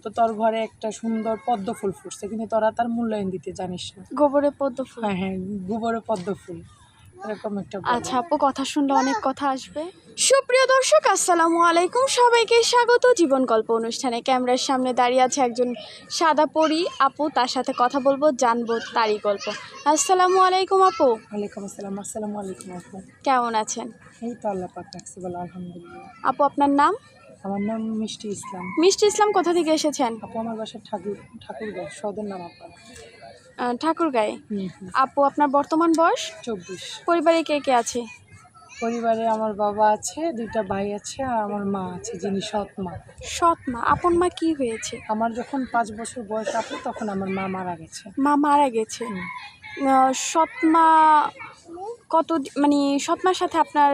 বলতো তোর ঘরে একটা সুন্দর পদ্ম ফুল ফুটছে, কিন্তু তোরা তার মূল্যায়ন দিতে জানিস না। গোবরে পদ্ম ফুল। হ্যাঁ হ্যাঁ, গোবরে পদ্ম ফুল, এরকম একটা বলে। আচ্ছা আপু, কথা শুনলে অনেক কথা আসবে। সুপ্রিয় দর্শক, আসসালামু আলাইকুম। সবাইকে স্বাগত জীবন গল্প অনুষ্ঠানে। ক্যামেরার সামনে দাঁড়িয়ে আছে একজন সাদা পরী আপু, তার সাথে কথা বলবো, জানবো তারই গল্প। আসসালামু আলাইকুম আপু। ওয়ালাইকুম আসসালাম। আসসালামু আলাইকুম আপু। কেমন আছেন? এই তো আল্লাহ পাক রাখছে বলে আলহামদুলিল্লাহ। আপু আপনার নাম? আমার নাম মিষ্টি ইসলাম। মিষ্টি ইসলাম, কোথা থেকে এসেছেন? আপু আমার বাসা ঠাকুরগাঁও, সদর নাম আপা। ঠাকুরগাঁয়ে। আপু আপনার বর্তমান বয়স? 24। পরিবারে কে কে আছে? পরিবারে আমার বাবা আছে, 2টা ভাই আছে, আর আমার মা আছে, যিনি সৎ মা। সৎ মা? আপন মা কি হয়েছে? আমার যখন 5 বছর বয়স আপু, তখন আমার মা মারা গেছে। মা মারা গেছে। সৎ মা কত, মানে সৎ মার সাথে আপনার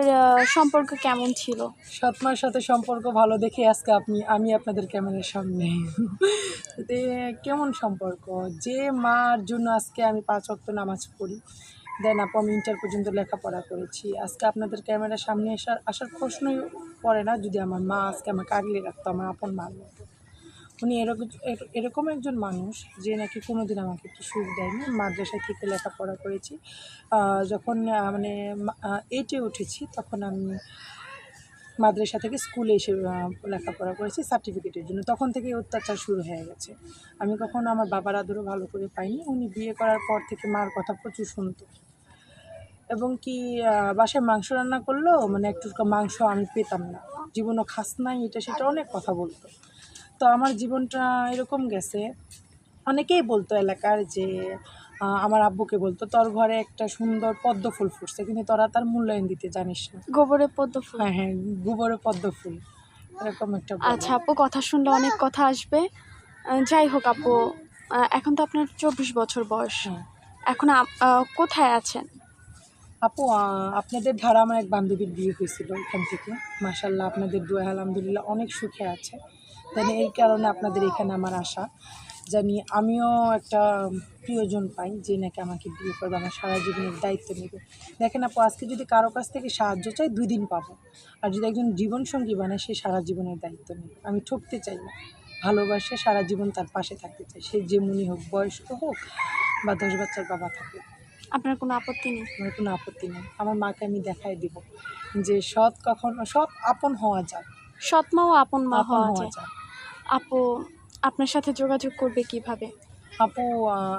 সম্পর্ক কেমন ছিল? সৎ মার সাথে সম্পর্ক ভালো দেখে আজকে আমি আপনাদের ক্যামেরার সামনে। কেমন সম্পর্ক, যে মার জন্য আজকে আমি 5 ওয়াক্ত নামাজ পড়ি, দেন আপু আমি ইন্টার পর্যন্ত লেখাপড়া করেছি। আজকে আপনাদের ক্যামেরার সামনে আসার প্রশ্নই পড়ে না যদি আমার মা আজকে আমাকে আগলে রাখতো, আমার আপন মার মতো। উনি এরকম একজন মানুষ যে নাকি কোনো দিন আমাকে একটু সুখ দেয়নি। মাদ্রাসায় থেকে লেখাপড়া করেছি। যখন মানে 8-এ উঠেছি, তখন আমি মাদ্রাসা থেকে স্কুলে এসে লেখাপড়া করেছি সার্টিফিকেটের জন্য। তখন থেকেই অত্যাচার শুরু হয়ে গেছে। আমি কখনো আমার বাবার আদরও ভালো করে পাইনি। উনি বিয়ে করার পর থেকে মার কথা প্রচুর শুনতো, এবং কি বাসায় মাংস রান্না করলেও মানে একটু মাংস আমি পেতাম না, জীবনও খাস নাই, এটা সেটা অনেক কথা বলতো। তো আমার জীবনটা এরকম গেছে। অনেকেই বলতো এলাকার যে আমার আব্বুকে বলতো তোর ঘরে একটা সুন্দর পদ্ম ফুল ফুটছে, কিন্তু তোরা তার মূল্যায়ন দিতে জানিস না। গোবরে পদ্ম ফুল। হ্যাঁ হ্যাঁ, গোবরে পদ্ম ফুল, এরকম একটা বলে। আচ্ছা আপু, কথা শুনলে অনেক কথা আসবে। যাই হোক আপু, এখন তো আপনার 24 বছর বয়স। হ্যাঁ এখন কোথায় আছেন? আপু, আপনাদের ধারা আমার এক বান্ধবীর বিয়ে হয়েছিল এখান থেকে। মাশাল্লাহ, আপনাদের দোয়া আলহামদুলিল্লাহ অনেক সুখে আছে। তাই এই কারণে আপনাদের এখানে আমার আসা, জানি আমিও একটা প্রিয়জন পাই যে নাকি আমাকে বিয়ে করবে, আমার সারা জীবনের দায়িত্ব নেবে। দেখেন আপু, আজকে যদি কারো কাছ থেকে সাহায্য চাই 2 দিন পাবো, আর যদি একজন জীবনসঙ্গী বানায় সে সারা জীবনের দায়িত্ব নেবে। আমি ঠকতে চাই না, ভালোবাসে সারা জীবন তার পাশে থাকতে চাই, সে যেমনই হোক, বয়স্ক হোক বা 10 বাচ্চার বাবা থাকে। আপনার কোনো আপত্তি নেই? আমার কোনো আপত্তি নেই। আমার মাকে আমি দেখাই দিব যে সৎ আপন হওয়া যায়, সৎ মা ও আপন মা আপন হওয়া হওয়া যায়। যায়। আপু আপনার সাথে যোগাযোগ করবে কিভাবে? আপু,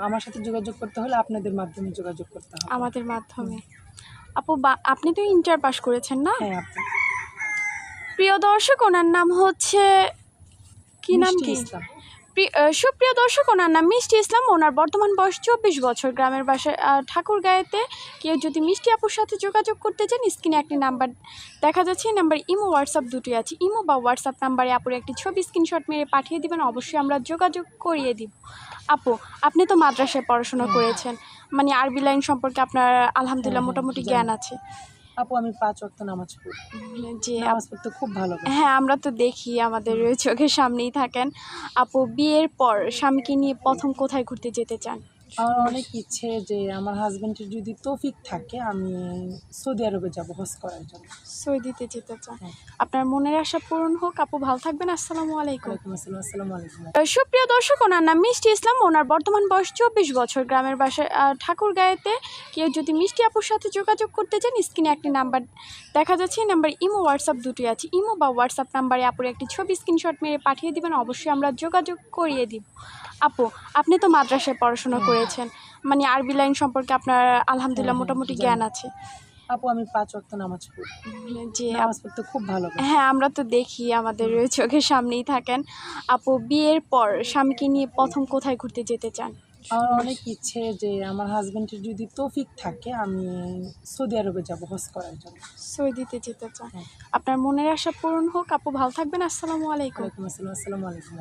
আমার সাথে যোগাযোগ করতে হলে আপনাদের মাধ্যমে যোগাযোগ করতে হবে। আমাদের মাধ্যমে। আপু আপনি তো ইন্টার পাস করেছেন না? হ্যাঁ আপু। প্রিয় দর্শক, ওনার নাম হচ্ছে কি, নাম মিষ্টি কি? ইসলাম। সুপ্রিয় দর্শক, ওনার নাম মিষ্টি ইসলাম। ওনার বর্তমান বয়স 24 বছর। গ্রামের বাসায় ঠাকুরগাঁয়েতে। কেউ যদি মিষ্টি আপুর সাথে যোগাযোগ করতে চান, স্ক্রিনে একটি নাম্বার দেখা যাচ্ছে, এই নাম্বার ইমো হোয়াটসঅ্যাপ দুটোই আছে। ইমো বা হোয়াটসঅ্যাপ নাম্বারে আপুর একটি ছবি স্ক্রিনশট মেরে পাঠিয়ে দিবেন, অবশ্যই আমরা যোগাযোগ করিয়ে দিব। আপু আপনি তো মাদ্রাসায় পড়াশোনা করেছেন, মানে আরবি লাইন সম্পর্কে আপনার আলহামদুলিল্লাহ মোটামুটি জ্ঞান আছে। আপু আমি 5 ওয়াক্ত নামাজ পড়ি, যে নামাজ পড়তে খুব ভালোবাসি। হ্যাঁ, আমরা তো দেখি, আমাদের চোখের সামনেই থাকেন। আপু বিয়ের পর স্বামীকে নিয়ে প্রথম কোথায় ঘুরতে যেতে চান? আমার অনেক ইচ্ছে যে আমার হাজবেন্ডের যদি তৌফিক থাকে আমি সৌদি আরবে যাব হজ করার জন্য। সৌদিতে যেতে চান? হ্যাঁ। আপনার মনের আশা পূরণ হোক। আপু ভালো থাকবেন। আসসালামু আলাইকুম। ওয়ালাইকুম আসসালাম। আসসালামু আলাইকুম। সুপ্রিয় দর্শক, ওনার নাম মিষ্টি ইসলাম। ওনার বর্তমান বয়স 24 বছর। গ্রামের বাসায় ঠাকুরগাঁয়েতে। কেউ যদি মিষ্টি আপুর সাথে যোগাযোগ করতে চান, স্ক্রিনে একটি নাম্বার দেখা যাচ্ছে, এই নাম্বার ইমো হোয়াটসঅ্যাপ দুটোই আছে। ইমো বা হোয়াটসঅ্যাপ নাম্বারে আপুর একটি ছবি স্ক্রিনশট মেরে পাঠিয়ে দিবেন, অবশ্যই আমরা যোগাযোগ করিয়ে দিব। আপু আপনি তো মাদ্রাসায় পড়াশোনা করেছেন, মানে আরবি লাইন সম্পর্কে আপনার আলহামদুলিল্লাহ মোটামুটি জ্ঞান আছে। আপু আমি 5 ওয়াক্ত নামাজ পড়ি, যে নামাজ পড়তে খুব ভালোবাসি। হ্যাঁ, আমরা তো দেখি, আমাদের চোখের সামনেই থাকেন। আপু বিয়ের পর স্বামীকে নিয়ে প্রথম কোথায় ঘুরতে যেতে চান? আমার অনেক ইচ্ছে যে আমার হাজবেন্ডের যদি তৌফিক থাকে আমি সৌদি আরবে যাব হজ করার জন্য। সৌদিতে যেতে চান? হ্যাঁ। আপনার মনের আশা পূরণ হোক। আপু ভালো থাকবেন। আসসালামু আলাইকুম। ওয়ালাইকুম আসসালাম। আসসালামু আলাইকুম।